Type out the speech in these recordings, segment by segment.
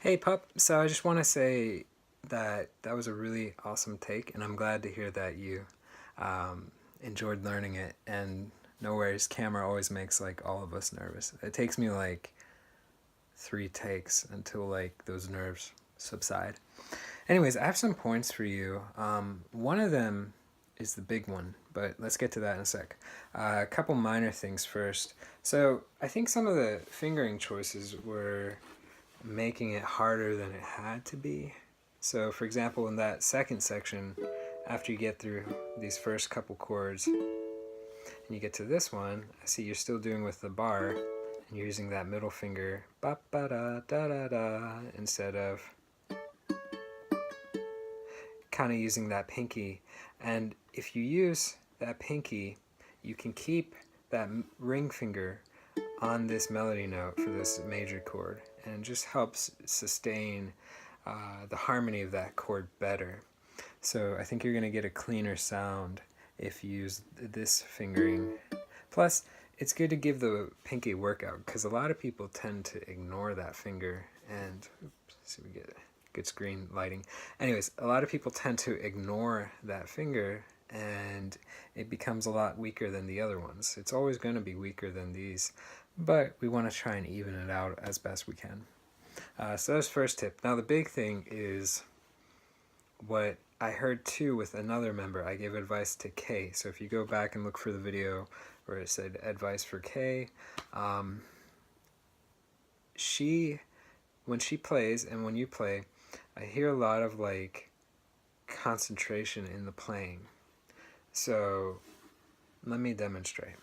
Hey pup, so I just want to say that that was a really awesome take, and I'm glad to hear that you enjoyed learning it. And no worries, camera always makes like all of us nervous. It takes me like 3 takes until like those nerves subside. Anyways, I have some points for you. One of them is the big one, but let's get to that in a sec. A couple minor things first. So I think some of the fingering choices were making it harder than it had to be. So, for example, in that second section, after you get through these first couple chords and you get to this one, I see you're still doing with the bar and you're using that middle finger ba ba da da da da instead of kind of using that pinky. And if you use that pinky, you can keep that ring finger on this melody note for this major chord, and it just helps sustain the harmony of that chord better. So I think you're going to get a cleaner sound if you use this fingering. Plus, it's good to give the pinky a workout because a lot of people tend to ignore that finger and oops, see we get good screen lighting. Anyways, a lot of people tend to ignore that finger and it becomes a lot weaker than the other ones. It's always going to be weaker than these, but we want to try and even it out as best we can. So that's first tip. Now the big thing is what I heard too with another member. I gave advice to Kay. So if you go back and look for the video where it said advice for Kay, when she plays and when you play, I hear a lot of like concentration in the playing. So let me demonstrate.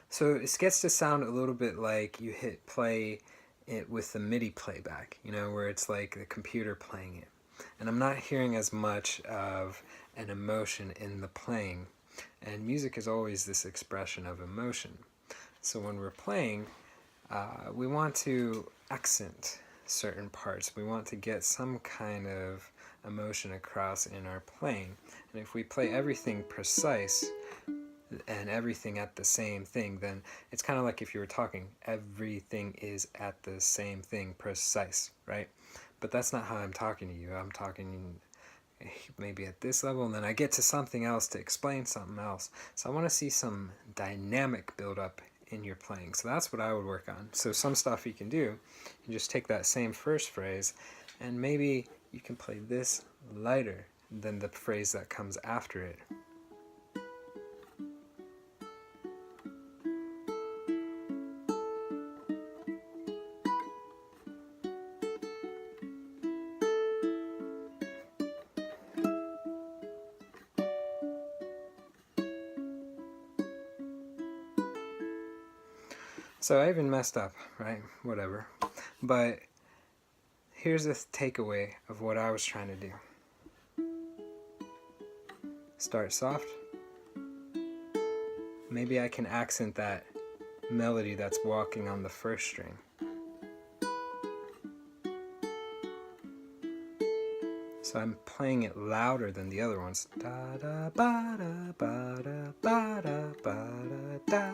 So it gets to sound a little bit like you hit play it with the MIDI playback, you know, where it's like the computer playing it. And I'm not hearing as much of an emotion in the playing. And music is always this expression of emotion. So when we're playing, we want to accent certain parts. We want to get some kind of emotion across in our playing. And if we play everything precise, and everything at the same thing, then it's kind of like if you were talking, everything is at the same thing, precise, right? But that's not how I'm talking to you. I'm talking maybe at this level, and then I get to something else to explain something else. So I want to see some dynamic build up in your playing. So that's what I would work on. So some stuff you can do, you just take that same first phrase, and maybe you can play this lighter than the phrase that comes after it. So I even messed up, right? Whatever. But here's the takeaway of what I was trying to do. Start soft. Maybe I can accent that melody that's walking on the first string. So I'm playing it louder than the other ones. Da da ba da ba da ba da ba da da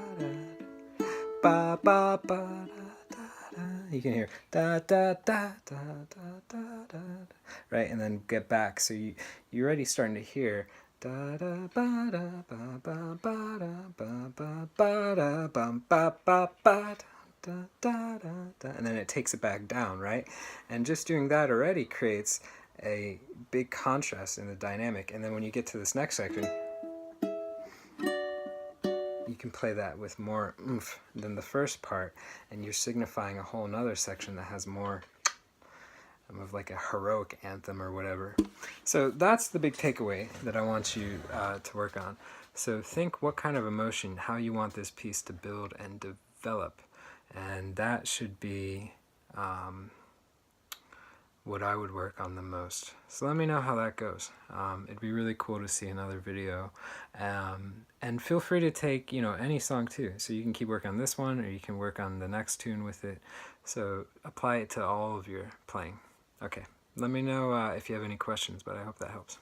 ba ba ba da da. You can hear da da da da da da da, right? And then get back. So you're already starting to hear da da ba da ba ba ba da ba ba ba da bum ba ba ba da da da da, and then it takes it back down, right? And just doing that already creates a big contrast in the dynamic. And then when you get to this next section, you can play that with more oomph than the first part, and you're signifying a whole nother section that has more of like a heroic anthem or whatever. So that's the big takeaway that I want you to work on. So think what kind of emotion, how you want this piece to build and develop, and that should be what I would work on the most. So let me know how that goes. It'd be really cool to see another video. And feel free to take, any song too. So you can keep working on this one, or you can work on the next tune with it. So apply it to all of your playing. Okay, let me know if you have any questions, but I hope that helps.